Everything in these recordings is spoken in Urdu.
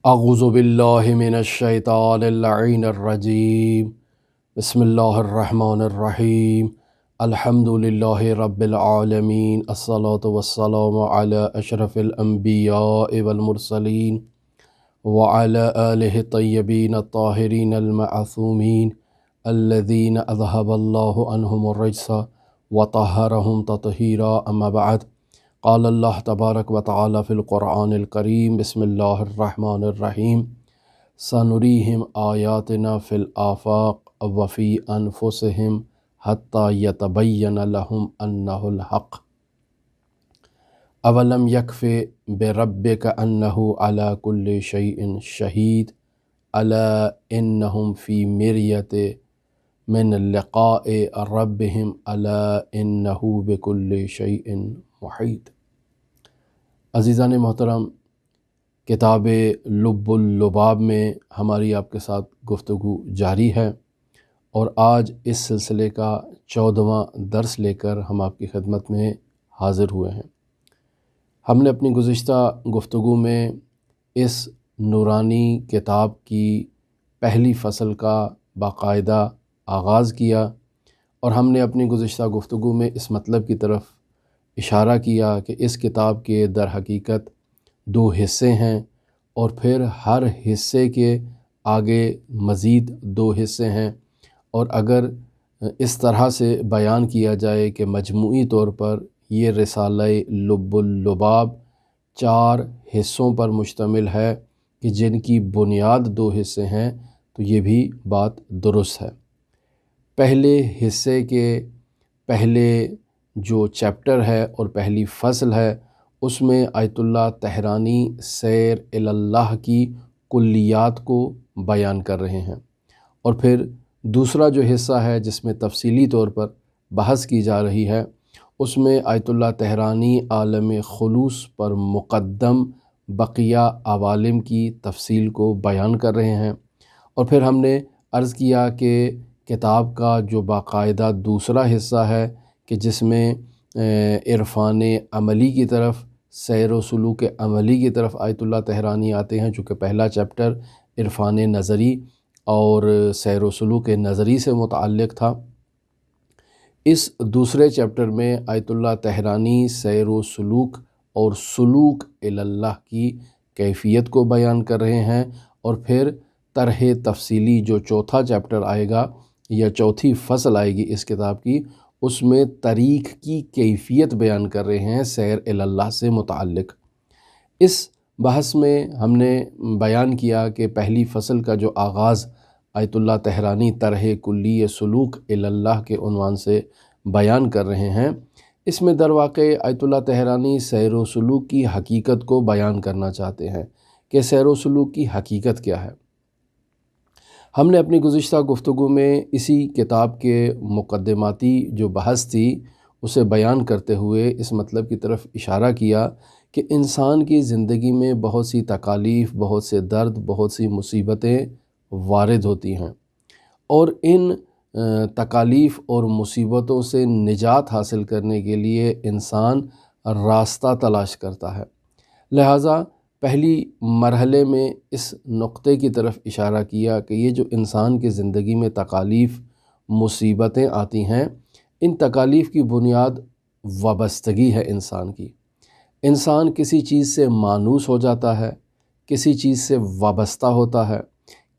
اعوذ باللہ من الشیطان اللعین الرجیم بسم اللہ الرحمن الرحیم الحمد للہ رب العالمین الصلاة والسلام علی اشرف الانبیاء والمرسلین وعلی آلہ الطیبین الطاہرین المعصومین الذین اذہب اللہ عنہم الرجس وطہرہم تطہیرا اما بعد قال اللہ تبارک و تعالی فی القرآن الکریم بسم اللہ الرحمن الرحیم سنریہم آیاتنا فی الآفاق وفی انفسہم حتی یتبین لہم انہ الحق اولم یکف بربک انہ علی کل شیء شہید الا انہم فی مریۃ من لقاء ربہم الا انہ بکل شیء محیط۔ عزیزان محترم، کتاب لب اللباب میں ہماری آپ کے ساتھ گفتگو جاری ہے، اور آج اس سلسلے کا 14واں درس لے کر ہم آپ کی خدمت میں حاضر ہوئے ہیں۔ ہم نے اپنی گزشتہ گفتگو میں اس نورانی کتاب کی پہلی فصل کا باقاعدہ آغاز کیا، اور ہم نے اپنی گزشتہ گفتگو میں اس مطلب کی طرف اشارہ کیا کہ اس کتاب کے در حقیقت 2 حصے ہیں، اور پھر ہر حصے کے آگے مزید 2 حصے ہیں، اور اگر اس طرح سے بیان کیا جائے کہ مجموعی طور پر یہ رسالہ لب اللباب 4 حصوں پر مشتمل ہے کہ جن کی بنیاد 2 حصے ہیں، تو یہ بھی بات درست ہے۔ پہلے حصے کے پہلے جو چیپٹر ہے اور پہلی فصل ہے، اس میں آیت اللہ طحرانی سیر اللہ کی کلیات کو بیان کر رہے ہیں، اور پھر دوسرا جو حصہ ہے جس میں تفصیلی طور پر بحث کی جا رہی ہے، اس میں آیت اللہ طحرانی عالم خلوص پر مقدم بقیہ عوالم کی تفصیل کو بیان کر رہے ہیں۔ اور پھر ہم نے عرض کیا کہ کتاب کا جو باقاعدہ دوسرا حصہ ہے کہ جس میں عرفان عملی کی طرف، سیر و سلوک عملی کی طرف آیت اللہ طحرانی آتے ہیں، چونکہ پہلا چیپٹر عرفان نظری اور سیر و سلوک نظری سے متعلق تھا۔ اس دوسرے چیپٹر میں آیت اللہ طحرانی سیر و سلوک اور سلوک اللہ کی کیفیت کو بیان کر رہے ہیں، اور پھر طرح تفصیلی جو چوتھا چیپٹر آئے گا یا چوتھی فصل آئے گی اس کتاب کی، اس میں طریق کی کیفیت بیان کر رہے ہیں سیر اللہ سے متعلق۔ اس بحث میں ہم نے بیان کیا کہ پہلی فصل کا جو آغاز آیت اللہ طحرانی طرح کلی سلوک اللہ کے عنوان سے بیان کر رہے ہیں، اس میں در واقع آیت اللہ طحرانی سیر و سلوک کی حقیقت کو بیان کرنا چاہتے ہیں کہ سیر و سلوک کی حقیقت کیا ہے۔ ہم نے اپنی گزشتہ گفتگو میں اسی کتاب کے مقدماتی جو بحث تھی اسے بیان کرتے ہوئے اس مطلب کی طرف اشارہ کیا کہ انسان کی زندگی میں بہت سی تکالیف، بہت سے درد، بہت سی مصیبتیں وارد ہوتی ہیں، اور ان تکالیف اور مصیبتوں سے نجات حاصل کرنے کے لیے انسان راستہ تلاش کرتا ہے۔ لہٰذا پہلی مرحلے میں اس نقطے کی طرف اشارہ کیا کہ یہ جو انسان کی زندگی میں تکالیف، مصیبتیں آتی ہیں، ان تکالیف کی بنیاد وابستگی ہے انسان کی۔ انسان کسی چیز سے مانوس ہو جاتا ہے، کسی چیز سے وابستہ ہوتا ہے،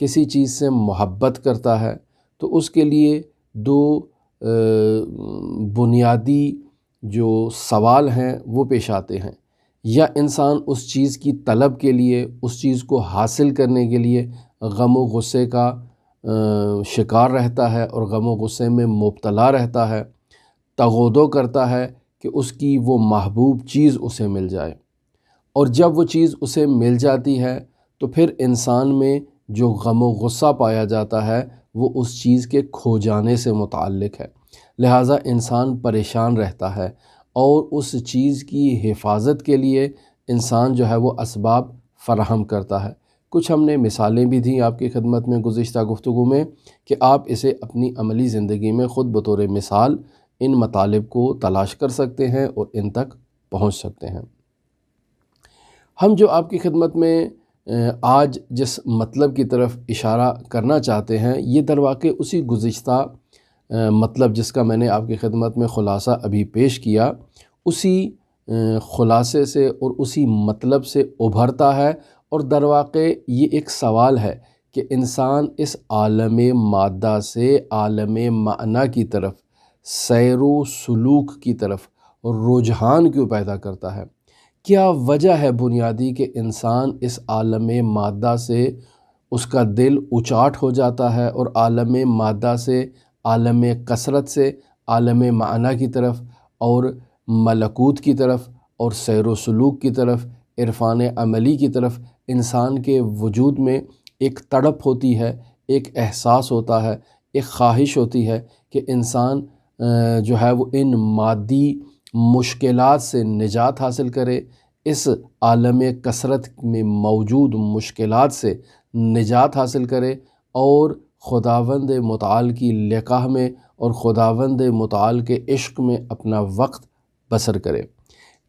کسی چیز سے محبت کرتا ہے، تو اس کے لیے 2 بنیادی جو سوال ہیں وہ پیش آتے ہیں۔ یا انسان اس چیز کی طلب کے لیے، اس چیز کو حاصل کرنے کے لیے غم و غصے کا شکار رہتا ہے اور غم و غصے میں مبتلا رہتا ہے، تغودو کرتا ہے کہ اس کی وہ محبوب چیز اسے مل جائے، اور جب وہ چیز اسے مل جاتی ہے تو پھر انسان میں جو غم و غصہ پایا جاتا ہے وہ اس چیز کے کھو جانے سے متعلق ہے۔ لہٰذا انسان پریشان رہتا ہے، اور اس چیز کی حفاظت کے لیے انسان جو ہے وہ اسباب فراہم کرتا ہے۔ کچھ ہم نے مثالیں بھی دیں آپ کی خدمت میں گزشتہ گفتگو میں کہ آپ اسے اپنی عملی زندگی میں خود بطور مثال ان مطالب کو تلاش کر سکتے ہیں اور ان تک پہنچ سکتے ہیں۔ ہم جو آپ کی خدمت میں آج جس مطلب کی طرف اشارہ کرنا چاہتے ہیں یہ در واقع اسی گزشتہ مطلب جس کا میں نے آپ کی خدمت میں خلاصہ ابھی پیش کیا، اسی خلاصے سے اور اسی مطلب سے ابھرتا ہے، اور در واقع یہ ایک سوال ہے کہ انسان اس عالم مادہ سے عالم معنی کی طرف، سیر و سلوک کی طرف رجحان کیوں پیدا کرتا ہے؟ کیا وجہ ہے بنیادی کہ انسان اس عالم مادہ سے اس کا دل اچاٹ ہو جاتا ہے اور عالم مادہ سے، عالم کثرت سے عالم معنی کی طرف اور ملکوت کی طرف اور سیر و سلوک کی طرف، عرفان عملی کی طرف انسان کے وجود میں ایک تڑپ ہوتی ہے، ایک احساس ہوتا ہے، ایک خواہش ہوتی ہے کہ انسان جو ہے وہ ان مادی مشکلات سے نجات حاصل کرے، اس عالم کثرت میں موجود مشکلات سے نجات حاصل کرے اور خداوند متعال کی لقاح میں اور خداوند متعال کے عشق میں اپنا وقت بسر کرے۔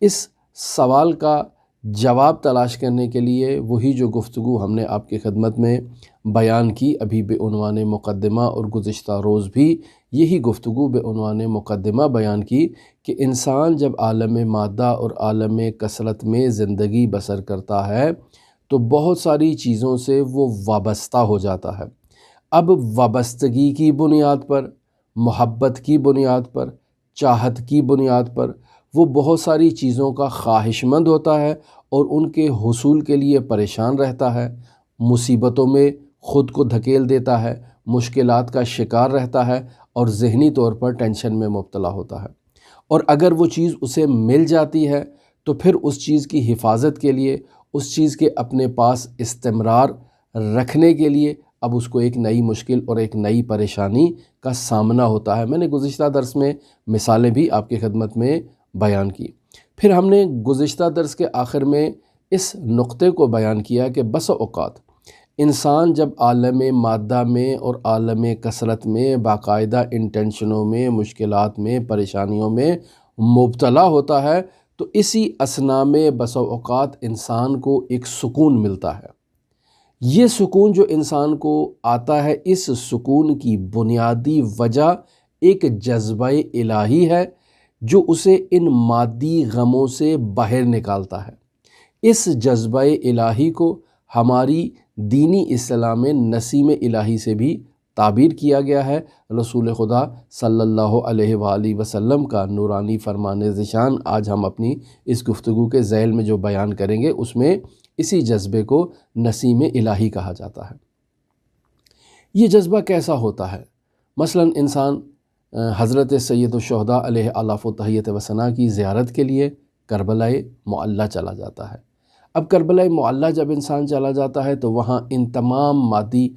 اس سوال کا جواب تلاش کرنے کے لیے وہی جو گفتگو ہم نے آپ کی خدمت میں بیان کی ابھی بعنوان مقدمہ، اور گزشتہ روز بھی یہی گفتگو بعنوان مقدمہ بیان کی کہ انسان جب عالم مادہ اور عالم کثرت میں زندگی بسر کرتا ہے تو بہت ساری چیزوں سے وہ وابستہ ہو جاتا ہے۔ اب وابستگی کی بنیاد پر، محبت کی بنیاد پر، چاہت کی بنیاد پر وہ بہت ساری چیزوں کا خواہش مند ہوتا ہے اور ان کے حصول کے لیے پریشان رہتا ہے، مصیبتوں میں خود کو دھکیل دیتا ہے، مشکلات کا شکار رہتا ہے اور ذہنی طور پر ٹینشن میں مبتلا ہوتا ہے۔ اور اگر وہ چیز اسے مل جاتی ہے تو پھر اس چیز کی حفاظت کے لیے، اس چیز کے اپنے پاس استمرار رکھنے کے لیے اب اس کو ایک نئی مشکل اور ایک نئی پریشانی کا سامنا ہوتا ہے۔ میں نے گزشتہ درس میں مثالیں بھی آپ کی خدمت میں بیان کی۔ پھر ہم نے گزشتہ درس کے آخر میں اس نقطے کو بیان کیا کہ بس اوقات انسان جب عالم مادہ میں اور عالم کثرت میں باقاعدہ انٹینشنوں میں، مشکلات میں، پریشانیوں میں مبتلا ہوتا ہے تو اسی اثناء میں بس اوقات انسان کو ایک سکون ملتا ہے۔ یہ سکون جو انسان کو آتا ہے، اس سکون کی بنیادی وجہ ایک جذبہ الہی ہے جو اسے ان مادی غموں سے باہر نکالتا ہے۔ اس جذبہ الہی کو ہماری دینی اصطلاح میں نسیم الہی سے بھی تعبیر کیا گیا ہے۔ رسول خدا صلی اللہ علیہ وآلہ وسلم کا نورانی فرمان ذیشان آج ہم اپنی اس گفتگو کے ذیل میں جو بیان کریں گے اس میں اسی جذبے کو نسیم الہی کہا جاتا ہے۔ یہ جذبہ کیسا ہوتا ہے؟ مثلا انسان حضرت سید الشہداء علیہ آلاف و تحیت و ثنا کی زیارت کے لیے کربلا معلی چلا جاتا ہے۔ اب کربلا معلی جب انسان چلا جاتا ہے تو وہاں ان تمام مادی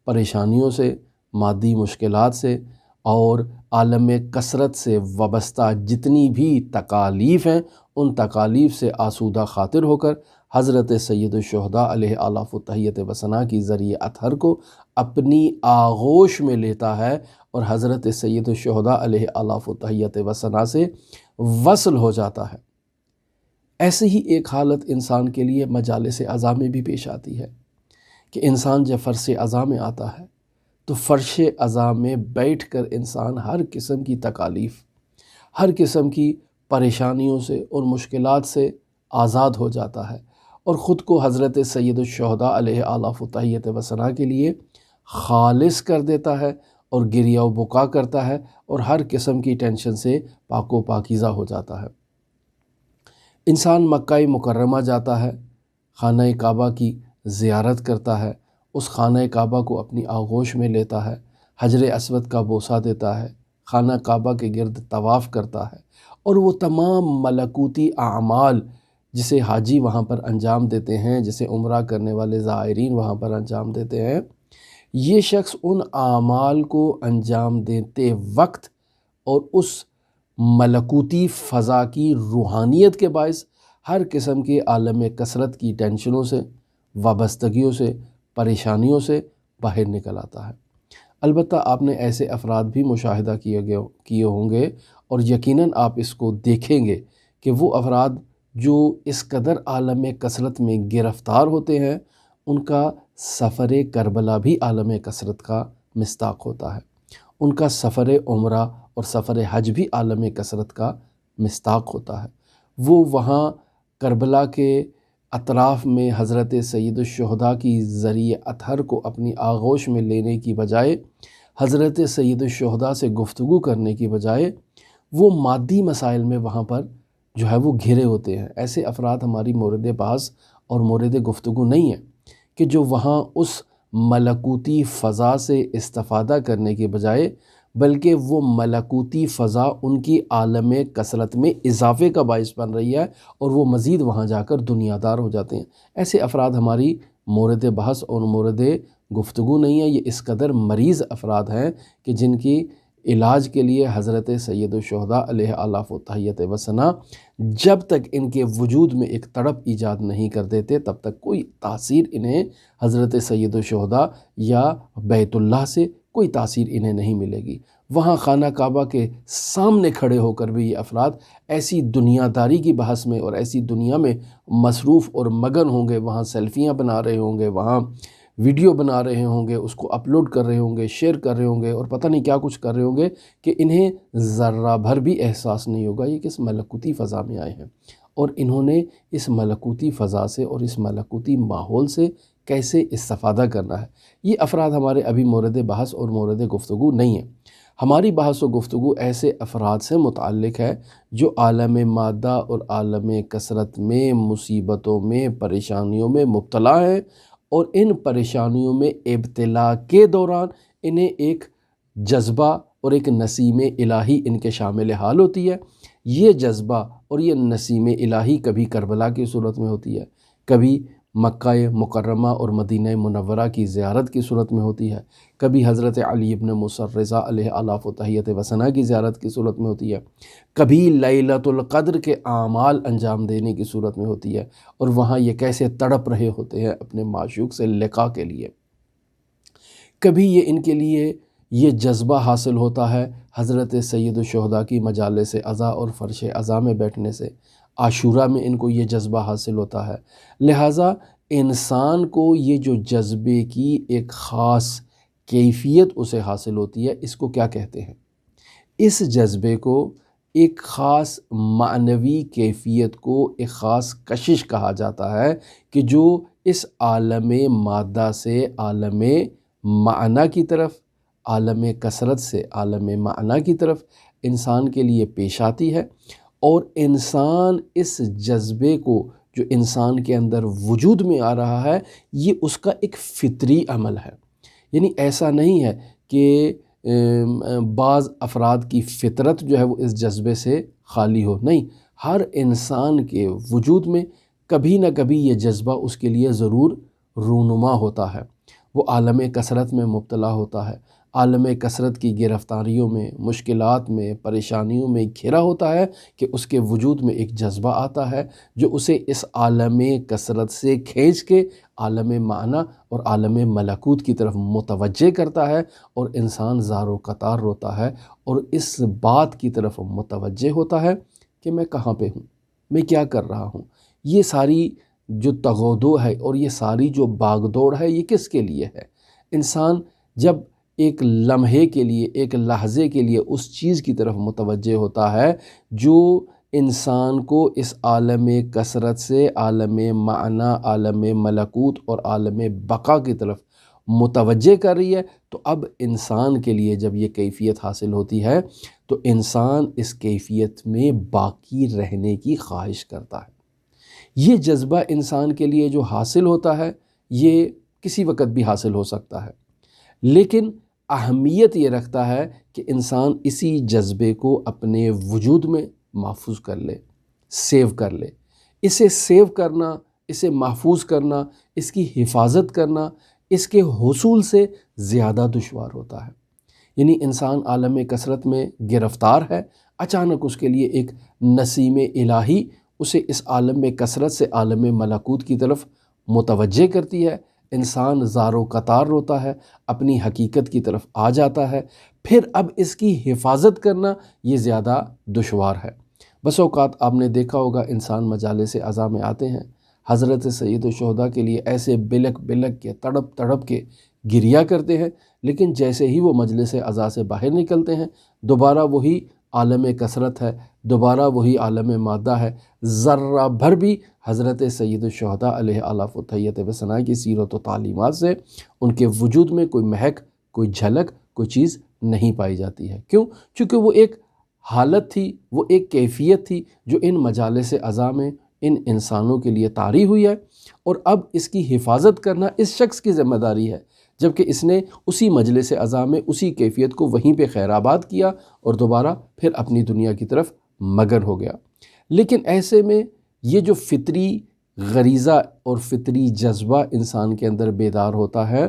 پریشانیوں سے، مادی مشکلات سے اور عالم کثرت سے وابستہ جتنی بھی تکالیف ہیں ان تکالیف سے آسودہ خاطر ہو کر حضرت سید الشہداء علیہ آلاف و تحیت و ثنا کی ذریعہ اطہر کو اپنی آغوش میں لیتا ہے اور حضرت سید الشہداء علیہ آلاف و تحیت و ثنا سے وصل ہو جاتا ہے۔ ایسی ہی ایک حالت انسان کے لیے مجالس عزا میں بھی پیش آتی ہے کہ انسان جب فرش عزا میں آتا ہے تو فرش عزا میں بیٹھ کر انسان ہر قسم کی تکالیف، ہر قسم کی پریشانیوں سے اور مشکلات سے آزاد ہو جاتا ہے اور خود کو حضرت سید الشہداء علیہ آلاف و تحیت و ثنا کے لیے خالص کر دیتا ہے اور گریہ و بکا کرتا ہے اور ہر قسم کی ٹینشن سے پاک و پاکیزہ ہو جاتا ہے۔ انسان مکہ مکرمہ جاتا ہے، خانہ کعبہ کی زیارت کرتا ہے، اس خانہ کعبہ کو اپنی آغوش میں لیتا ہے، حجر اسود کا بوسہ دیتا ہے، خانہ کعبہ کے گرد طواف کرتا ہے اور وہ تمام ملکوتی اعمال جسے حاجی وہاں پر انجام دیتے ہیں، جسے عمرہ کرنے والے زائرین وہاں پر انجام دیتے ہیں، یہ شخص ان اعمال کو انجام دیتے وقت اور اس ملکوتی فضا کی روحانیت کے باعث ہر قسم کے عالم کثرت کی ٹینشنوں سے، وابستگیوں سے، پریشانیوں سے باہر نکل آتا ہے۔ البتہ آپ نے ایسے افراد بھی مشاہدہ کیے ہوں گے اور یقیناً آپ اس کو دیکھیں گے کہ وہ افراد جو اس قدر عالم کثرت میں گرفتار ہوتے ہیں ان کا سفر کربلا بھی عالم کثرت کا مصداق ہوتا ہے، ان کا سفر عمرہ اور سفر حج بھی عالم کثرت کا مصداق ہوتا ہے۔ وہ وہاں کربلا کے اطراف میں حضرت سید الشہداء کی ذریعہ اطہر کو اپنی آغوش میں لینے کی بجائے، حضرت سید الشہداء سے گفتگو کرنے کی بجائے وہ مادی مسائل میں وہاں پر جو ہے وہ گھرے ہوتے ہیں۔ ایسے افراد ہماری مورد بحث اور مورد گفتگو نہیں ہیں کہ جو وہاں اس ملکوتی فضا سے استفادہ کرنے کے بجائے بلکہ وہ ملکوتی فضا ان کی عالم کثرت میں اضافے کا باعث بن رہی ہے اور وہ مزید وہاں جا کر دنیا دار ہو جاتے ہیں۔ ایسے افراد ہماری مورد بحث اور مورد گفتگو نہیں ہے۔ یہ اس قدر مریض افراد ہیں کہ جن کی علاج کے لیے حضرت سید الشہداء علیہ آلاف و تحیت و ثنا جب تک ان کے وجود میں ایک تڑپ ایجاد نہیں کر دیتے تب تک کوئی تاثیر انہیں حضرت سید الشہداء یا بیت اللہ سے کوئی تاثیر انہیں نہیں ملے گی۔ وہاں خانہ کعبہ کے سامنے کھڑے ہو کر بھی یہ افراد ایسی دنیا داری کی بحث میں اور ایسی دنیا میں مصروف اور مگن ہوں گے، وہاں سیلفیاں بنا رہے ہوں گے، وہاں ویڈیو بنا رہے ہوں گے، اس کو اپلوڈ کر رہے ہوں گے، شیئر کر رہے ہوں گے اور پتہ نہیں کیا کچھ کر رہے ہوں گے کہ انہیں ذرہ بھر بھی احساس نہیں ہوگا یہ کس ملکوتی فضا میں آئے ہیں اور انہوں نے اس ملکوتی فضا سے اور اس ملکوتی ماحول سے کیسے استفادہ کرنا ہے۔ یہ افراد ہمارے ابھی مورد بحث اور مورد گفتگو نہیں ہیں۔ ہماری بحث و گفتگو ایسے افراد سے متعلق ہے جو عالم مادہ اور عالم کثرت میں مصیبتوں میں پریشانیوں میں مبتلا ہیں اور ان پریشانیوں میں ابتلا کے دوران انہیں ایک جذبہ اور ایک نسیم الہی ان کے شامل حال ہوتی ہے۔ یہ جذبہ اور یہ نسیم الہی کبھی کربلا کی صورت میں ہوتی ہے، کبھی مکہ مکرمہ اور مدینہ منورہ کی زیارت کی صورت میں ہوتی ہے، کبھی حضرت علی ابن موسیٰ الرضا علیہ آلاف و تحیت و ثنا کی زیارت کی صورت میں ہوتی ہے، کبھی لیلۃ القدر کے اعمال انجام دینے کی صورت میں ہوتی ہے اور وہاں یہ کیسے تڑپ رہے ہوتے ہیں اپنے معشوق سے لقاء کے لیے۔ کبھی یہ ان کے لیے یہ جذبہ حاصل ہوتا ہے حضرت سید الشہداء کی مجالس عزا اور فرش عزا میں بیٹھنے سے، عاشورہ میں ان کو یہ جذبہ حاصل ہوتا ہے۔ لہٰذا انسان کو یہ جو جذبے کی ایک خاص کیفیت اسے حاصل ہوتی ہے، اس کو کیا کہتے ہیں؟ اس جذبے کو ایک خاص معنوی کیفیت کو ایک خاص کشش کہا جاتا ہے کہ جو اس عالم مادہ سے عالم معنی کی طرف، عالم کثرت سے عالم معنی کی طرف انسان کے لیے پیش آتی ہے اور انسان اس جذبے کو جو انسان کے اندر وجود میں آ رہا ہے یہ اس کا ایک فطری عمل ہے۔ یعنی ایسا نہیں ہے کہ بعض افراد کی فطرت جو ہے وہ اس جذبے سے خالی ہو، نہیں، ہر انسان کے وجود میں کبھی نہ کبھی یہ جذبہ اس کے لیے ضرور رونما ہوتا ہے۔ وہ عالم کثرت میں مبتلا ہوتا ہے، عالم کثرت کی گرفتاریوں میں، مشکلات میں، پریشانیوں میں گھرا ہوتا ہے کہ اس کے وجود میں ایک جذبہ آتا ہے جو اسے اس عالم کثرت سے کھینچ کے عالم معنی اور عالم ملکوت کی طرف متوجہ کرتا ہے اور انسان زار و قطار روتا ہے اور اس بات کی طرف متوجہ ہوتا ہے کہ میں کہاں پہ ہوں، میں کیا کر رہا ہوں، یہ ساری جو تغودو ہے اور یہ ساری جو باغ دوڑ ہے یہ کس کے لیے ہے۔ انسان جب ایک لمحے کے لیے، ایک لحظے کے لیے اس چیز کی طرف متوجہ ہوتا ہے جو انسان کو اس عالم کثرت سے عالم معنی، عالم ملکوت اور عالم بقا کی طرف متوجہ کر رہی ہے، تو اب انسان کے لیے جب یہ کیفیت حاصل ہوتی ہے تو انسان اس کیفیت میں باقی رہنے کی خواہش کرتا ہے۔ یہ جذبہ انسان کے لیے جو حاصل ہوتا ہے یہ کسی وقت بھی حاصل ہو سکتا ہے، لیکن اہمیت یہ رکھتا ہے کہ انسان اسی جذبے کو اپنے وجود میں محفوظ کر لے، سیو کر لے۔ اسے سیو کرنا، اسے محفوظ کرنا، اس کی حفاظت کرنا اس کے حصول سے زیادہ دشوار ہوتا ہے۔ یعنی انسان عالم کثرت میں گرفتار ہے، اچانک اس کے لیے ایک نسیم الہی اسے اس عالم کثرت سے عالم ملکوت کی طرف متوجہ کرتی ہے، انسان زار و قطار روتا ہے، اپنی حقیقت کی طرف آ جاتا ہے، پھر اب اس کی حفاظت کرنا یہ زیادہ دشوار ہے۔ بس اوقات آپ نے دیکھا ہوگا انسان مجالس عزا میں آتے ہیں، حضرت سید الشہداء کے لیے ایسے بلک بلک کے تڑپ تڑپ کے گریا کرتے ہیں، لیکن جیسے ہی وہ مجلس عزا سے باہر نکلتے ہیں دوبارہ وہی عالم کثرت ہے، دوبارہ وہی عالم مادہ ہے، ذرہ بھر بھی حضرت سید الشہداء علیہ آلاف و تحیت و ثناء کی سیرت و تعلیمات سے ان کے وجود میں کوئی مہک، کوئی جھلک، کوئی چیز نہیں پائی جاتی ہے۔ کیوں؟ چونکہ وہ ایک حالت تھی، وہ ایک کیفیت تھی جو ان مجالس عزا میں ان انسانوں کے لیے طاری ہوئی ہے، اور اب اس کی حفاظت کرنا اس شخص کی ذمہ داری ہے، جبکہ اس نے اسی مجلس عزا میں اسی کیفیت کو وہیں پہ خیر آباد کیا اور دوبارہ پھر اپنی دنیا کی طرف مگن ہو گیا۔ لیکن ایسے میں یہ جو فطری غریزہ اور فطری جذبہ انسان کے اندر بیدار ہوتا ہے،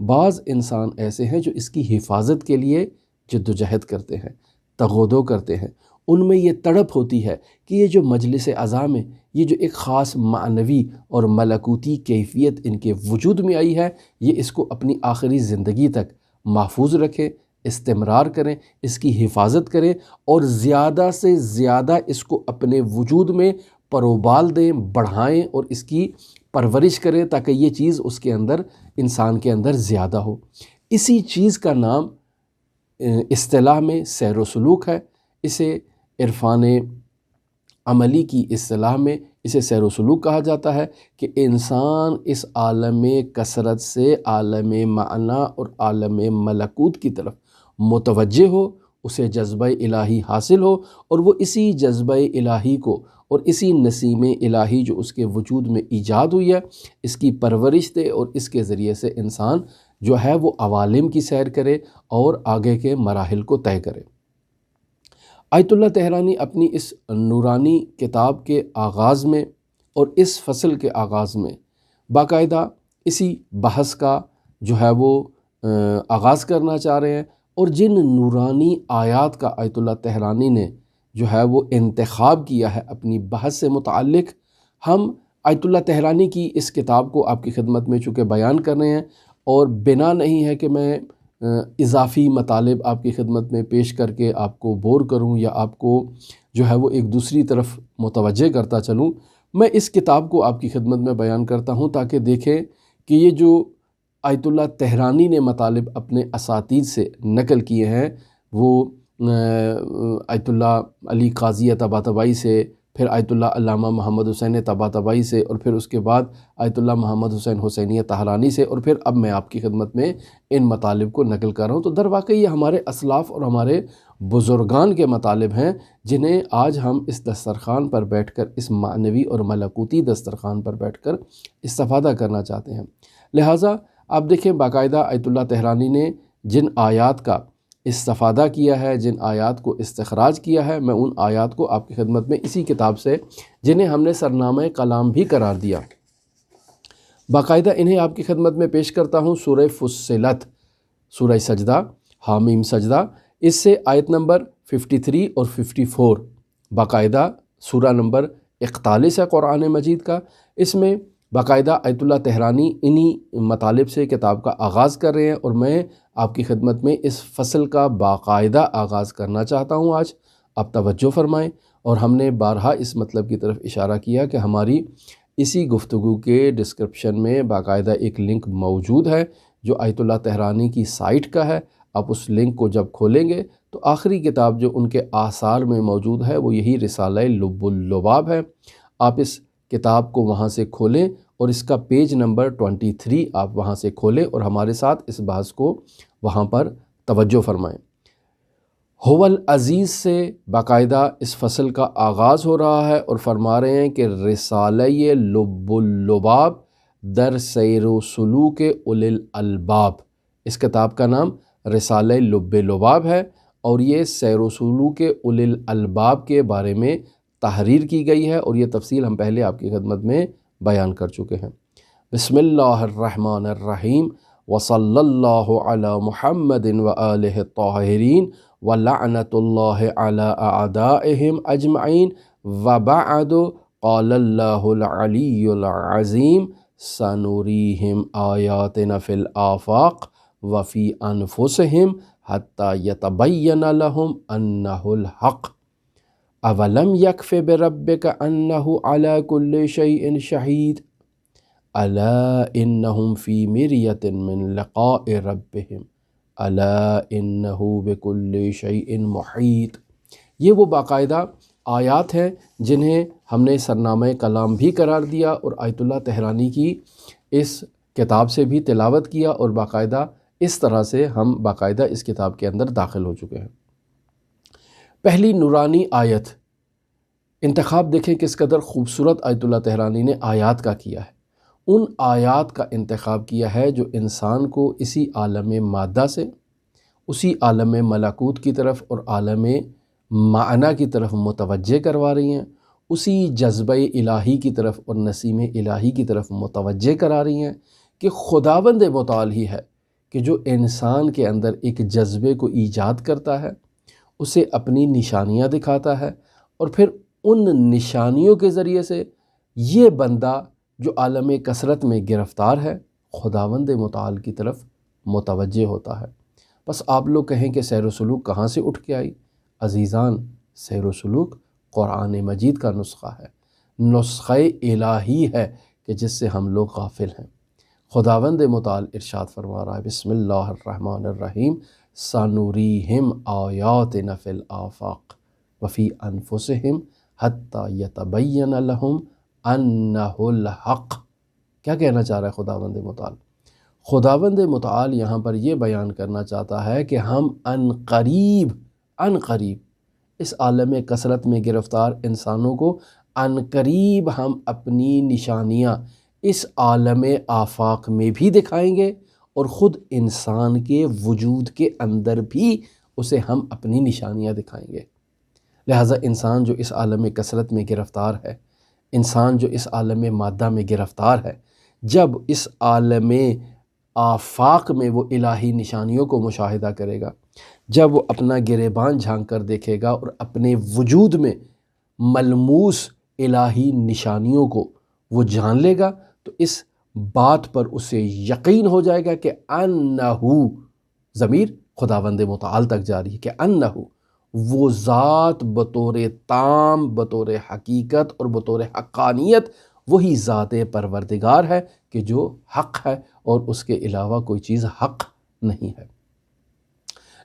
بعض انسان ایسے ہیں جو اس کی حفاظت کے لیے جدوجہد کرتے ہیں، تغودو کرتے ہیں، ان میں یہ تڑپ ہوتی ہے کہ یہ جو مجلس عزا میں یہ جو ایک خاص معنوی اور ملکوتی کیفیت ان کے وجود میں آئی ہے، یہ اس کو اپنی آخری زندگی تک محفوظ رکھیں، استمرار کریں، اس کی حفاظت کریں، اور زیادہ سے زیادہ اس کو اپنے وجود میں پروبال دیں، بڑھائیں اور اس کی پرورش کریں تاکہ یہ چیز اس کے اندر، انسان کے اندر زیادہ ہو۔ اسی چیز کا نام اصطلاح میں سیر و سلوک ہے، اسے عرفان عملی کی اصطلاح میں اسے سیر و سلوک کہا جاتا ہے، کہ انسان اس عالم کثرت سے عالم معنی اور عالم ملکوت کی طرف متوجہ ہو، اسے جذبہ الہی حاصل ہو، اور وہ اسی جذبہ الہی کو اور اسی نسیم الہی جو اس کے وجود میں ایجاد ہوئی ہے اس کی پرورش دے، اور اس کے ذریعے سے انسان جو ہے وہ عوالم کی سیر کرے اور آگے کے مراحل کو طے کرے۔ آیت اللہ تہرانی اپنی اس نورانی کتاب کے آغاز میں اور اس فصل کے آغاز میں باقاعدہ اسی بحث کا جو ہے وہ آغاز کرنا چاہ رہے ہیں، اور جن نورانی آیات کا آیت اللہ تہرانی نے جو ہے وہ انتخاب کیا ہے اپنی بحث سے متعلق، ہم آیت اللہ تہرانی کی اس کتاب کو آپ کی خدمت میں چونکہ بیان کر رہے ہیں، اور بنا نہیں ہے کہ میں اضافی مطالب آپ کی خدمت میں پیش کر کے آپ کو بور کروں یا آپ کو جو ہے وہ ایک دوسری طرف متوجہ کرتا چلوں، میں اس کتاب کو آپ کی خدمت میں بیان کرتا ہوں تاکہ دیکھیں کہ یہ جو آیت اللہ تہرانی نے مطالب اپنے اساتید سے نقل کیے ہیں، وہ آیت اللہ علی قاضی طباطبائی سے، پھر آیت اللہ علامہ محمد حسین طباطبائی سے، اور پھر اس کے بعد آیت اللہ محمد حسین حسینی طہرانی سے، اور پھر اب میں آپ کی خدمت میں ان مطالب کو نقل کر رہا ہوں، تو در واقع یہ ہمارے اسلاف اور ہمارے بزرگان کے مطالب ہیں جنہیں آج ہم اس دسترخوان پر بیٹھ کر، اس معنوی اور ملکوتی دسترخوان پر بیٹھ کر استفادہ کرنا چاہتے ہیں۔ لہٰذا آپ دیکھیں باقاعدہ آیت اللہ تہرانی نے جن آیات کا استفادہ کیا ہے، جن آیات کو استخراج کیا ہے، میں ان آیات کو آپ کی خدمت میں اسی کتاب سے، جنہیں ہم نے سرنامہ کلام بھی قرار دیا، باقاعدہ انہیں آپ کی خدمت میں پیش کرتا ہوں۔ سورہ فصلت، سورہ سجدہ، حامیم سجدہ، اس سے آیت نمبر 53 اور 54، باقاعدہ سورہ نمبر 41 ہے قرآن مجید کا، اس میں باقاعدہ آیت اللہ تہرانی انہی مطالب سے کتاب کا آغاز کر رہے ہیں، اور میں آپ کی خدمت میں اس فصل کا باقاعدہ آغاز کرنا چاہتا ہوں آج۔ آپ توجہ فرمائیں، اور ہم نے بارہا اس مطلب کی طرف اشارہ کیا کہ ہماری اسی گفتگو کے ڈسکرپشن میں باقاعدہ ایک لنک موجود ہے جو آیت اللہ تہرانی کی سائٹ کا ہے۔ آپ اس لنک کو جب کھولیں گے تو آخری کتاب جو ان کے آثار میں موجود ہے وہ یہی رسالہ لب اللباب ہے۔ آپ اس کتاب کو وہاں سے کھولیں اور اس کا پیج نمبر 23 آپ وہاں سے کھولیں اور ہمارے ساتھ اس بحث کو وہاں پر توجہ فرمائیں۔ هو العزیز سے باقاعدہ اس فصل کا آغاز ہو رہا ہے اور فرما رہے ہیں کہ رسالہ لب اللباب در سیر و سلوک اولی الالباب، اس کتاب کا نام رسالہ لب لباب ہے، اور یہ سیر و سلوک اولی الالباب کے بارے میں تحریر کی گئی ہے، اور یہ تفصیل ہم پہلے آپ کی خدمت میں بیان کر چکے ہیں۔ بسم اللہ الرحمن الرحیم، وصلی اللہ علی محمد وآلہ الطاہرین ولعنۃ اللہ علی اعدائہم اجمعین، وبعد قال اللہ العلی العظیم سنریہم آیاتنا فی الآفاق وفی انفسہم حتی یتبین لہم انہ الحق۔ اولم یکف بربک انہ علی کل شیء شہید الا انہم فی مریۃ من لقاء ربہم الا انہ بکل شیء محیط۔ یہ وہ باقاعدہ آیات ہیں جنہیں ہم نے سرنامہ کلام بھی قرار دیا اور آیت اللہ طہرانی کی اس کتاب سے بھی تلاوت کیا، اور باقاعدہ اس طرح سے ہم باقاعدہ اس کتاب کے اندر داخل ہو چکے ہیں۔ پہلی نورانی آیت، انتخاب دیکھیں کس قدر خوبصورت آیت اللہ طہرانی نے آیات کا کیا ہے۔ ان آیات کا انتخاب کیا ہے جو انسان کو اسی عالم مادہ سے اسی عالم ملکوت کی طرف اور عالم معنی کی طرف متوجہ کروا رہی ہیں، اسی جذبہ الہی کی طرف اور نسیم الہی کی طرف متوجہ کرا رہی ہیں کہ خداوند متعال ہی ہے کہ جو انسان کے اندر ایک جذبے کو ایجاد کرتا ہے، اسے اپنی نشانیاں دکھاتا ہے، اور پھر ان نشانیوں کے ذریعے سے یہ بندہ جو عالم کثرت میں گرفتار ہے خداوند متعال کی طرف متوجہ ہوتا ہے۔ بس آپ لوگ کہیں کہ سیر و سلوک کہاں سے اٹھ کے آئی؟ عزیزان، سیر و سلوک قرآن مجید کا نسخہ ہے، نسخہ الہی ہے کہ جس سے ہم لوگ غافل ہیں۔ خداوند متعال ارشاد فرما رہا ہے، بسم اللہ الرحمن الرحیم، سنوریہم آیاتنا فی الآفاق وفی انفسہم حتی یتبین لہم انہ الحق۔ کیا کہنا چاہ رہا ہے خداوند متعال؟ خداوند متعال یہاں پر یہ بیان کرنا چاہتا ہے کہ ہم ان قریب اس عالم کثرت میں گرفتار انسانوں کو ان قریب ہم اپنی نشانیاں اس عالم آفاق میں بھی دکھائیں گے، اور خود انسان کے وجود کے اندر بھی اسے ہم اپنی نشانیاں دکھائیں گے۔ لہٰذا انسان جو اس عالم کثرت میں گرفتار ہے، انسان جو اس عالم مادہ میں گرفتار ہے، جب اس عالم آفاق میں وہ الہی نشانیوں کو مشاہدہ کرے گا، جب وہ اپنا گریبان جھانک کر دیکھے گا اور اپنے وجود میں ملموس الہی نشانیوں کو وہ جان لے گا، تو اس بات پر اسے یقین ہو جائے گا کہ انہو، ضمیر خداوند متعال تک جاری ہے، کہ انہو وہ ذات بطور تام، بطور حقیقت اور بطور حقانیت وہی ذات پروردگار ہے کہ جو حق ہے اور اس کے علاوہ کوئی چیز حق نہیں ہے۔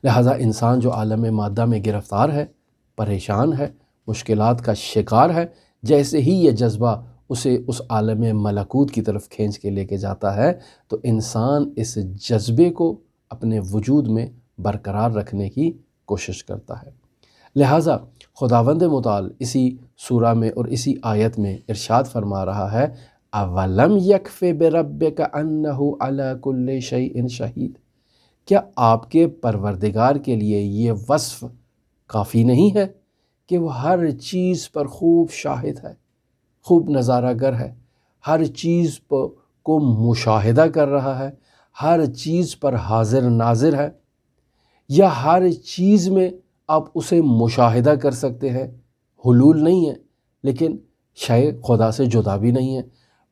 لہٰذا انسان جو عالم مادہ میں گرفتار ہے، پریشان ہے، مشکلات کا شکار ہے، جیسے ہی یہ جذبہ اسے اس عالم ملکوت کی طرف کھینچ کے لے کے جاتا ہے، تو انسان اس جذبے کو اپنے وجود میں برقرار رکھنے کی کوشش کرتا ہے۔ لہٰذا خداوند متعال اسی سورہ میں اور اسی آیت میں ارشاد فرما رہا ہے، اولم یکف بربک انہ علی کل شیء شہید۔ کیا آپ کے پروردگار کے لیے یہ وصف کافی نہیں ہے کہ وہ ہر چیز پر خوب شاہد ہے، خوب نظارہ گر ہے، ہر چیز کو مشاہدہ کر رہا ہے، ہر چیز پر حاضر ناظر ہے؟ یا ہر چیز میں آپ اسے مشاہدہ کر سکتے ہیں، حلول نہیں ہے، لیکن شے خدا سے جدا بھی نہیں ہے؟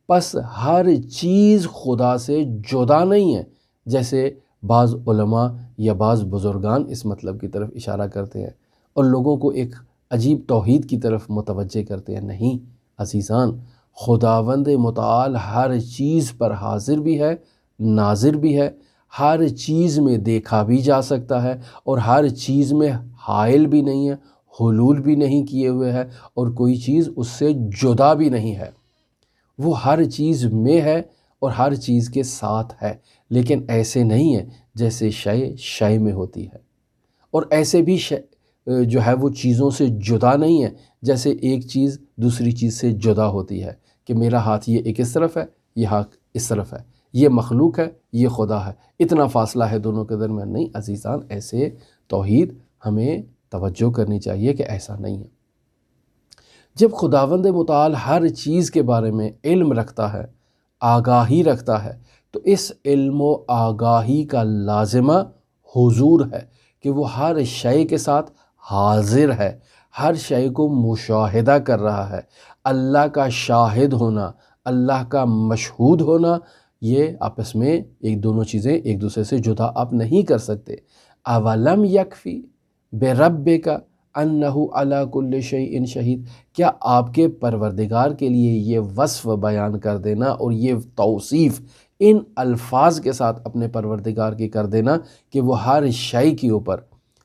پس ہر چیز خدا سے جدا نہیں ہے، جیسے بعض علماء یا بعض بزرگان اس مطلب کی طرف اشارہ کرتے ہیں اور لوگوں کو ایک عجیب توحید کی طرف متوجہ کرتے ہیں۔ نہیں عزیزان، خداوند متعال ہر چیز پر حاضر بھی ہے، ناظر بھی ہے، ہر چیز میں دیکھا بھی جا سکتا ہے، اور ہر چیز میں حائل بھی نہیں ہے، حلول بھی نہیں کیے ہوئے ہے، اور کوئی چیز اس سے جدا بھی نہیں ہے۔ وہ ہر چیز میں ہے اور ہر چیز کے ساتھ ہے، لیکن ایسے نہیں ہے جیسے شے میں ہوتی ہے، اور ایسے بھی جو ہے وہ چیزوں سے جدا نہیں ہے جیسے ایک چیز دوسری چیز سے جدا ہوتی ہے، کہ میرا ہاتھ یہ ایک اس طرف ہے، یہ ہاتھ اس طرف ہے، یہ مخلوق ہے، یہ خدا ہے، اتنا فاصلہ ہے دونوں کے درمیان۔ نہیں عزیزان، ایسے توحید ہمیں توجہ کرنی چاہیے کہ ایسا نہیں ہے۔ جب خداوند متعال ہر چیز کے بارے میں علم رکھتا ہے، آگاہی رکھتا ہے، تو اس علم و آگاہی کا لازمہ حضور ہے کہ وہ ہر شے کے ساتھ حاضر ہے، ہر شے کو مشاہدہ کر رہا ہے۔ اللہ کا شاہد ہونا، اللہ کا مشہود ہونا، یہ آپس میں دونوں چیزیں ایک دوسرے سے جدا آپ نہیں کر سکتے۔ اولم یکفی بربک انہو علی کل شیء شہید، کیا آپ کے پروردگار کے لیے یہ وصف بیان کر دینا اور یہ توصیف ان الفاظ کے ساتھ اپنے پروردگار کی کر دینا کہ وہ ہر شے کے اوپر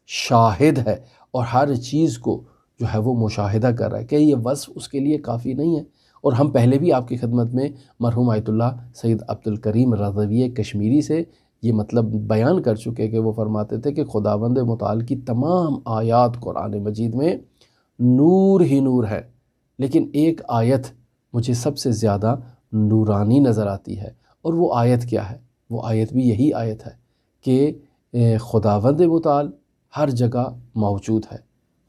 شاہد ہے اور ہر چیز کو جو ہے وہ مشاہدہ کر رہا ہے، کہ یہ وصف اس کے لیے کافی نہیں ہے؟ اور ہم پہلے بھی آپ کی خدمت میں مرحوم آیت اللہ سید عبد الکریم رضوی کشمیری سے یہ مطلب بیان کر چکے کہ وہ فرماتے تھے کہ خداوند متعال کی تمام آیات قرآن مجید میں نور ہی نور ہے، لیکن ایک آیت مجھے سب سے زیادہ نورانی نظر آتی ہے، اور وہ آیت کیا ہے؟ وہ آیت بھی یہی آیت ہے کہ خداوند متعال ہر جگہ موجود ہے،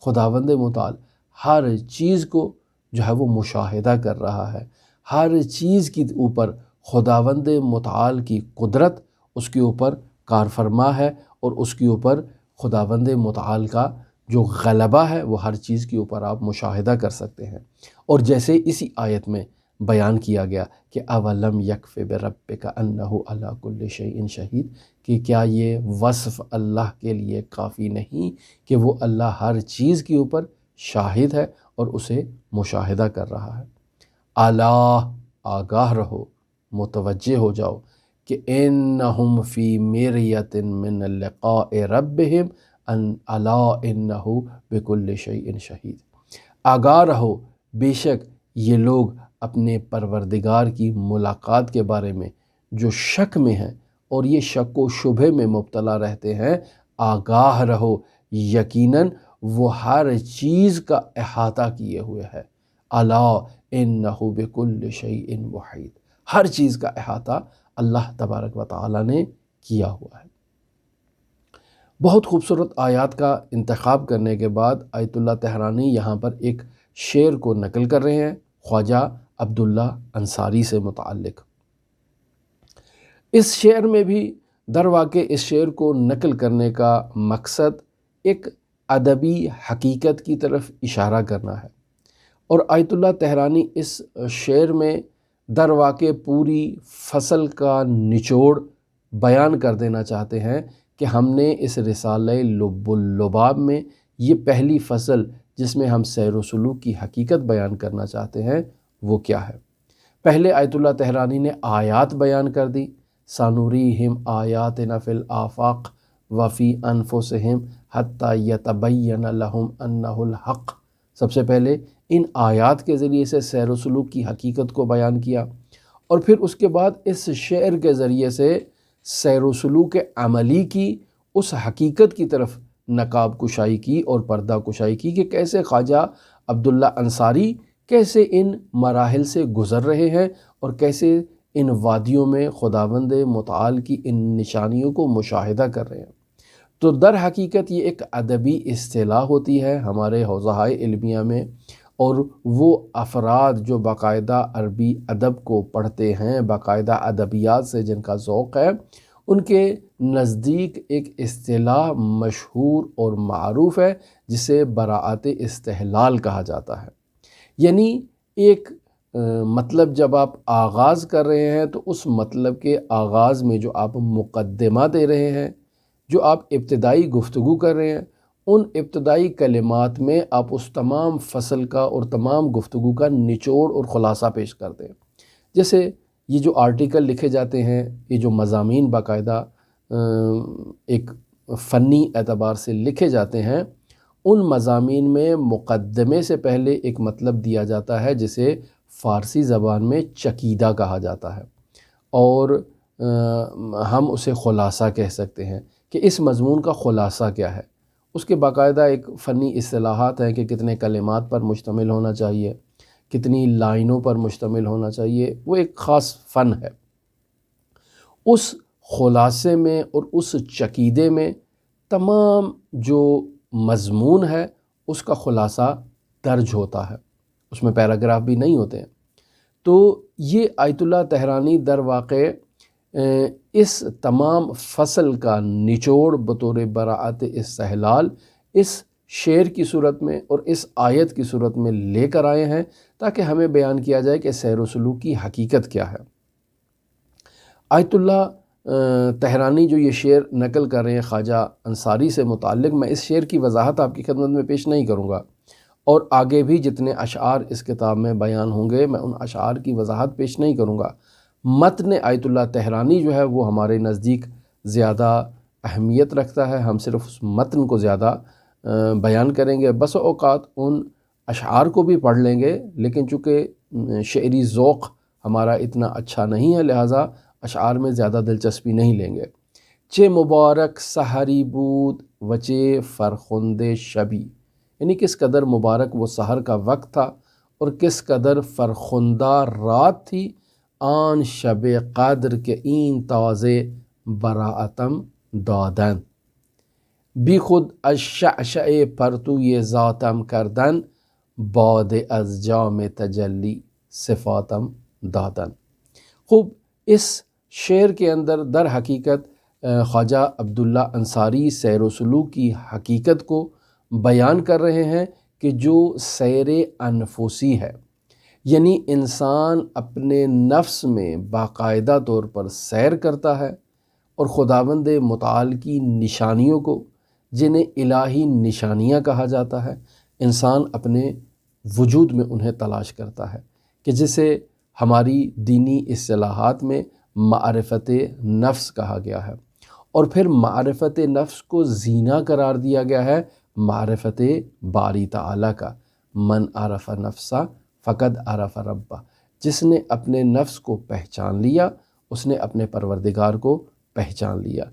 خداوند متعال ہر چیز کو جو ہے وہ مشاہدہ کر رہا ہے، ہر چیز کے اوپر خداوند متعال کی قدرت اس کے اوپر کار فرما ہے، اور اس کے اوپر خداوند متعال کا جو غلبہ ہے وہ ہر چیز کے اوپر آپ مشاہدہ کر سکتے ہیں۔ اور جیسے اسی آیت میں بیان کیا گیا کہ اولم یکف بربک انہ علی کل شیء شہید، کہ کیا یہ وصف اللہ کے لیے کافی نہیں کہ وہ اللہ ہر چیز کے اوپر شاہد ہے اور اسے مشاہدہ کر رہا ہے۔ الا، آگاہ رہو، متوجہ ہو جاؤ کہ انہم فی مریۃ من لقاء ربہم الا انہ بکل شیء شہید، آگاہ رہو، بے شک یہ لوگ اپنے پروردگار کی ملاقات کے بارے میں جو شک میں ہیں اور یہ شک و شبہ میں مبتلا رہتے ہیں، آگاہ رہو، یقیناً وہ ہر چیز کا احاطہ کیے ہوئے ہے۔ الا انہ بکل شیء محیط، ہر چیز کا احاطہ اللہ تبارک و تعالی نے کیا ہوا ہے۔ بہت خوبصورت آیات کا انتخاب کرنے کے بعد آیت اللہ تہرانی یہاں پر ایک شعر کو نقل کر رہے ہیں خواجہ عبداللہ انصاری سے متعلق۔ اس شعر میں بھی در واقع اس شعر کو نقل کرنے کا مقصد ایک ادبی حقیقت کی طرف اشارہ کرنا ہے، اور آیت اللہ تہرانی اس شعر میں در واقع پوری فصل کا نچوڑ بیان کر دینا چاہتے ہیں کہ ہم نے اس رسالہ لب اللباب میں یہ پہلی فصل جس میں ہم سیر و سلوک کی حقیقت بیان کرنا چاہتے ہیں وہ کیا ہے۔ پہلے آیت اللہ تہرانی نے آیات بیان کر دی، سنوریہم آیاتنا فی الآفاق وفی انفسہم حتی یتبین لہم انہ الحق۔ سب سے پہلے ان آیات کے ذریعے سے سیر و سلوک کی حقیقت کو بیان کیا، اور پھر اس کے بعد اس شعر کے ذریعے سے سیر و سلوک عملی کی اس حقیقت کی طرف نقاب کشائی کی اور پردہ کشائی کی کہ کیسے خواجہ عبداللہ انصاری کیسے ان مراحل سے گزر رہے ہیں اور کیسے ان وادیوں میں خداوند متعال کی ان نشانیوں کو مشاہدہ کر رہے ہیں۔ تو در حقیقت یہ ایک ادبی اصطلاح ہوتی ہے ہمارے حوزہ علمیہ میں، اور وہ افراد جو باقاعدہ عربی ادب کو پڑھتے ہیں، باقاعدہ ادبیات سے جن کا ذوق ہے، ان کے نزدیک ایک اصطلاح مشہور اور معروف ہے جسے براءت استحلال کہا جاتا ہے۔ یعنی ایک مطلب جب آپ آغاز کر رہے ہیں تو اس مطلب کے آغاز میں جو آپ مقدمہ دے رہے ہیں، جو آپ ابتدائی گفتگو کر رہے ہیں، ان ابتدائی کلمات میں آپ اس تمام فصل کا اور تمام گفتگو کا نچوڑ اور خلاصہ پیش کر دیں۔ جیسے یہ جو آرٹیکل لکھے جاتے ہیں، یہ جو مضامین باقاعدہ ایک فنی اعتبار سے لکھے جاتے ہیں، ان مضامین میں مقدمے سے پہلے ایک مطلب دیا جاتا ہے جسے فارسی زبان میں چکیدہ کہا جاتا ہے، اور ہم اسے خلاصہ کہہ سکتے ہیں کہ اس مضمون کا خلاصہ کیا ہے۔ اس کے باقاعدہ ایک فنی اصطلاحات ہیں کہ کتنے کلمات پر مشتمل ہونا چاہیے، کتنی لائنوں پر مشتمل ہونا چاہیے، وہ ایک خاص فن ہے۔ اس خلاصے میں اور اس چکیدے میں تمام جو مضمون ہے اس کا خلاصہ درج ہوتا ہے، اس میں پیراگراف بھی نہیں ہوتے ہیں۔ تو یہ آیت اللہ تہرانی در واقع اس تمام فصل کا نچوڑ بطور براءت استحلال اس شعر کی صورت میں اور اس آیت کی صورت میں لے کر آئے ہیں تاکہ ہمیں بیان کیا جائے کہ سیر و سلوک کی حقیقت کیا ہے۔ آیت اللہ تہرانی جو یہ شعر نقل کر رہے ہیں خواجہ انصاری سے متعلق، میں اس شعر کی وضاحت آپ کی خدمت میں پیش نہیں کروں گا، اور آگے بھی جتنے اشعار اس کتاب میں بیان ہوں گے میں ان اشعار کی وضاحت پیش نہیں کروں گا۔ متن آیت اللہ تہرانی جو ہے وہ ہمارے نزدیک زیادہ اہمیت رکھتا ہے، ہم صرف اس متن کو زیادہ بیان کریں گے۔ بس اوقات ان اشعار کو بھی پڑھ لیں گے، لیکن چونکہ شعری ذوق ہمارا اتنا اچھا نہیں ہے، لہٰذا اشعار میں زیادہ دلچسپی نہیں لیں گے۔ چے مبارک سحری بود وچے فرخند شبی، یعنی کس قدر مبارک وہ سحر کا وقت تھا اور کس قدر فرخندہ رات تھی، آن شب قدر کے این تازے براعتم دادن، بی خود از شعشع پرتوی ذاتم کردن، باد از جام تجلی صفاتم دادن۔ خوب، اس شعر کے اندر در حقیقت خواجہ عبداللہ انصاری سیر و سلوک کی حقیقت کو بیان کر رہے ہیں کہ جو سیر انفسی ہے، یعنی انسان اپنے نفس میں باقاعدہ طور پر سیر کرتا ہے اور خداوند متعال کی نشانیوں کو، جنہیں الہی نشانیاں کہا جاتا ہے، انسان اپنے وجود میں انہیں تلاش کرتا ہے، کہ جسے ہماری دینی اصطلاحات میں معرفت نفس کہا گیا ہے، اور پھر معرفت نفس کو زینہ قرار دیا گیا ہے معرفت باری تعالیٰ کا۔ من عرف نفسہ فقد عرف ربہ، جس نے اپنے نفس کو پہچان لیا اس نے اپنے پروردگار کو پہچان لیا۔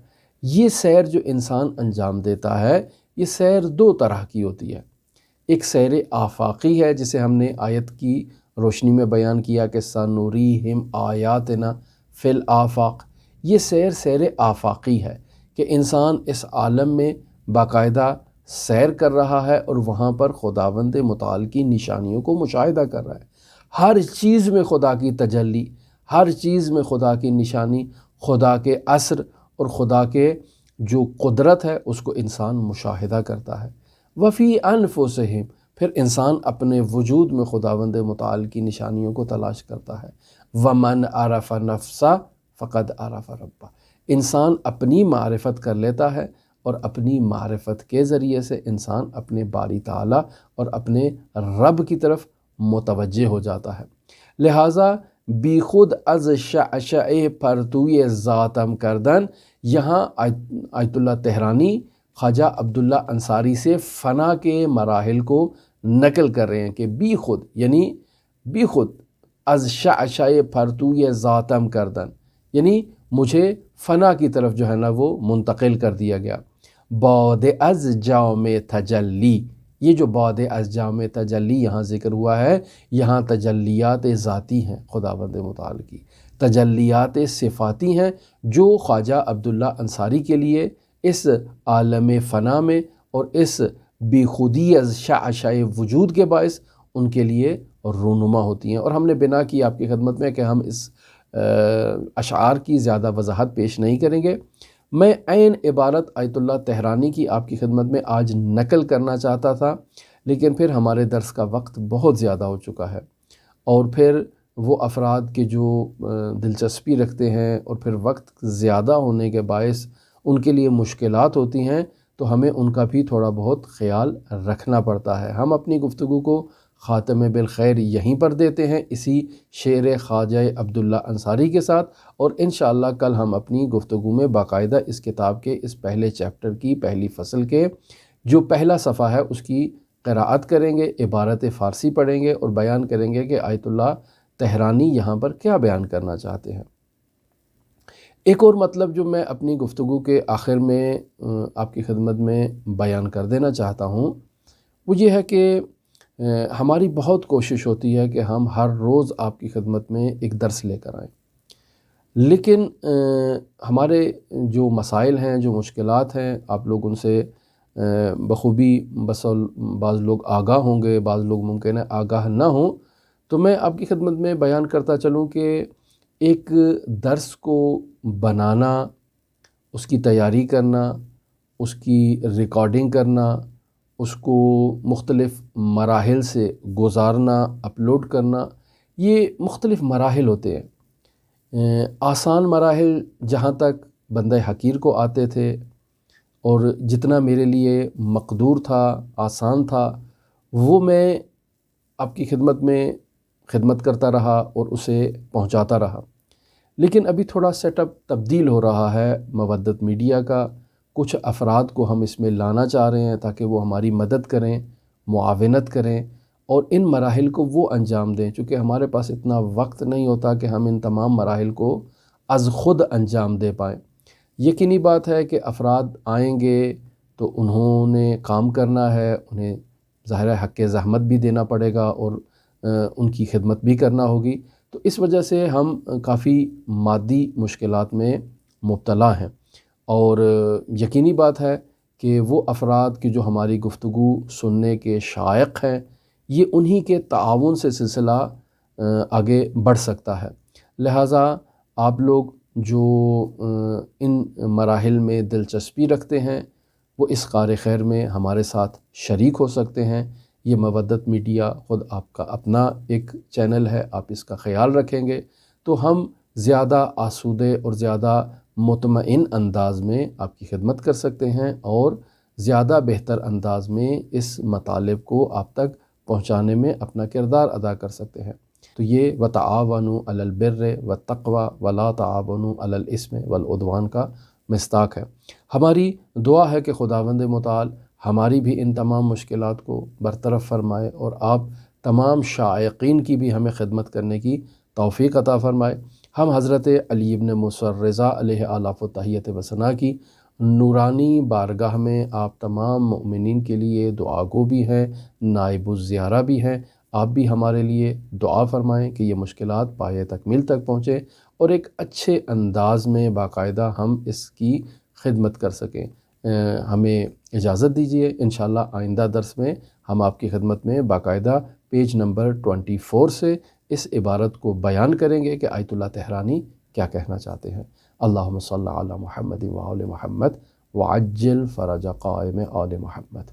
یہ سیر جو انسان انجام دیتا ہے، یہ سیر دو طرح کی ہوتی ہے۔ ایک سیر آفاقی ہے، جسے ہم نے آیت کی روشنی میں بیان کیا کہ سنوریہم آیاتنا فی الآفاق۔ یہ سیر آفاقی ہے کہ انسان اس عالم میں باقاعدہ سیر کر رہا ہے اور وہاں پر خداوند متعال کی نشانیوں کو مشاہدہ کر رہا ہے۔ ہر چیز میں خدا کی تجلی، ہر چیز میں خدا کی نشانی، خدا کے اثر اور خدا کے جو قدرت ہے اس کو انسان مشاہدہ کرتا ہے۔ وفی انفسہم، پھر انسان اپنے وجود میں خداوند متعال کی نشانیوں کو تلاش کرتا ہے۔ ومن عرف نفسہ فقد عرف ربہ، انسان اپنی معرفت کر لیتا ہے اور اپنی معرفت کے ذریعے سے انسان اپنے باری تعالیٰ اور اپنے رب کی طرف متوجہ ہو جاتا ہے۔ لہٰذا بی خود از شعشع پرتوی ذاتم کردن، یہاں آیت اللہ تہرانی خواجہ عبداللہ انصاری سے فنا کے مراحل کو نقل کر رہے ہیں کہ بی خود، یعنی بی خود از شعشع پرتوی ذاتم کردن، یعنی مجھے فنا کی طرف جو ہے نا وہ منتقل کر دیا گیا۔ بعد از جام تجلی، یہ جو بعد از جام تجلی یہاں ذکر ہوا ہے، یہاں تجلیات ذاتی ہیں خداوند متعال کی، تجلیات صفاتی ہیں جو خواجہ عبداللہ انصاری کے لیے اس عالم فنا میں اور اس بے خودی از شعشع وجود کے باعث ان کے لیے رونما ہوتی ہیں۔ اور ہم نے بنا کی آپ کی خدمت میں کہ ہم اس اشعار کی زیادہ وضاحت پیش نہیں کریں گے۔ میں عین عبارت آیت اللہ تہرانی کی آپ کی خدمت میں آج نقل کرنا چاہتا تھا، لیکن پھر ہمارے درس کا وقت بہت زیادہ ہو چکا ہے، اور پھر وہ افراد کے جو دلچسپی رکھتے ہیں اور پھر وقت زیادہ ہونے کے باعث ان کے لیے مشکلات ہوتی ہیں، تو ہمیں ان کا بھی تھوڑا بہت خیال رکھنا پڑتا ہے۔ ہم اپنی گفتگو کو خاتم بالخیر یہیں پر دیتے ہیں، اسی شعر خواجہ عبداللہ انصاری کے ساتھ، اور انشاءاللہ کل ہم اپنی گفتگو میں باقاعدہ اس کتاب کے اس پہلے چیپٹر کی پہلی فصل کے جو پہلا صفحہ ہے اس کی قراءت کریں گے، عبارت فارسی پڑھیں گے اور بیان کریں گے کہ آیت اللہ تہرانی یہاں پر کیا بیان کرنا چاہتے ہیں۔ ایک اور مطلب جو میں اپنی گفتگو کے آخر میں آپ کی خدمت میں بیان کر دینا چاہتا ہوں وہ یہ ہے کہ ہماری بہت کوشش ہوتی ہے کہ ہم ہر روز آپ کی خدمت میں ایک درس لے کر آئیں، لیکن ہمارے جو مسائل ہیں، جو مشکلات ہیں، آپ لوگ ان سے بخوبی بعض لوگ آگاہ ہوں گے، بعض لوگ ممکن ہے آگاہ نہ ہوں، تو میں آپ کی خدمت میں بیان کرتا چلوں کہ ایک درس کو بنانا، اس کی تیاری کرنا، اس کی ریکارڈنگ کرنا، اس کو مختلف مراحل سے گزارنا، اپلوڈ کرنا، یہ مختلف مراحل ہوتے ہیں۔ آسان مراحل جہاں تک بندہ حقیر کو آتے تھے اور جتنا میرے لیے مقدور تھا، آسان تھا، وہ میں آپ کی خدمت میں خدمت کرتا رہا اور اسے پہنچاتا رہا۔ لیکن ابھی تھوڑا سیٹ اپ تبدیل ہو رہا ہے مودت میڈیا کا، کچھ افراد کو ہم اس میں لانا چاہ رہے ہیں تاکہ وہ ہماری مدد کریں، معاونت کریں اور ان مراحل کو وہ انجام دیں، چونکہ ہمارے پاس اتنا وقت نہیں ہوتا کہ ہم ان تمام مراحل کو از خود انجام دے پائیں۔ یقینی بات ہے کہ افراد آئیں گے تو انہوں نے کام کرنا ہے، انہیں ظاہر حق زحمت بھی دینا پڑے گا اور ان کی خدمت بھی کرنا ہوگی، تو اس وجہ سے ہم کافی مادی مشکلات میں مبتلا ہیں۔ اور یقینی بات ہے کہ وہ افراد کی جو ہماری گفتگو سننے کے شائق ہیں، یہ انہی کے تعاون سے سلسلہ آگے بڑھ سکتا ہے۔ لہٰذا آپ لوگ جو ان مراحل میں دلچسپی رکھتے ہیں وہ اس کار خیر میں ہمارے ساتھ شریک ہو سکتے ہیں۔ یہ مودت میڈیا خود آپ کا اپنا ایک چینل ہے، آپ اس کا خیال رکھیں گے تو ہم زیادہ آسودہ اور زیادہ مطمئن انداز میں آپ کی خدمت کر سکتے ہیں اور زیادہ بہتر انداز میں اس مطالب کو آپ تک پہنچانے میں اپنا کردار ادا کر سکتے ہیں۔ تو یہ وتعاونوا علی البر والتقوی ولا تعاونوا علی الاثم والعدوان کا مصداق ہے۔ ہماری دعا ہے کہ خداوند متعال ہماری بھی ان تمام مشکلات کو برطرف فرمائے اور آپ تمام شائقین کی بھی ہمیں خدمت کرنے کی توفیق عطا فرمائے۔ ہم حضرت علی ابن موسیٰ الرضا علیہ آلاف و تحیت و ثنا کی نورانی بارگاہ میں آپ تمام مؤمنین کے لیے دعا گو بھی ہیں، نائب الزیارہ بھی ہیں۔ آپ بھی ہمارے لیے دعا فرمائیں کہ یہ مشکلات پایہ تکمیل تک پہنچے اور ایک اچھے انداز میں باقاعدہ ہم اس کی خدمت کر سکیں۔ ہمیں اجازت دیجیے، انشاءاللہ آئندہ درس میں ہم آپ کی خدمت میں باقاعدہ پیج نمبر 24 سے اس عبارت کو بیان کریں گے کہ آیت اللہ تہرانی کیا کہنا چاہتے ہیں۔ اللہم صلی علی محمد و آل محمد وعجل فرج قائم آل محمد۔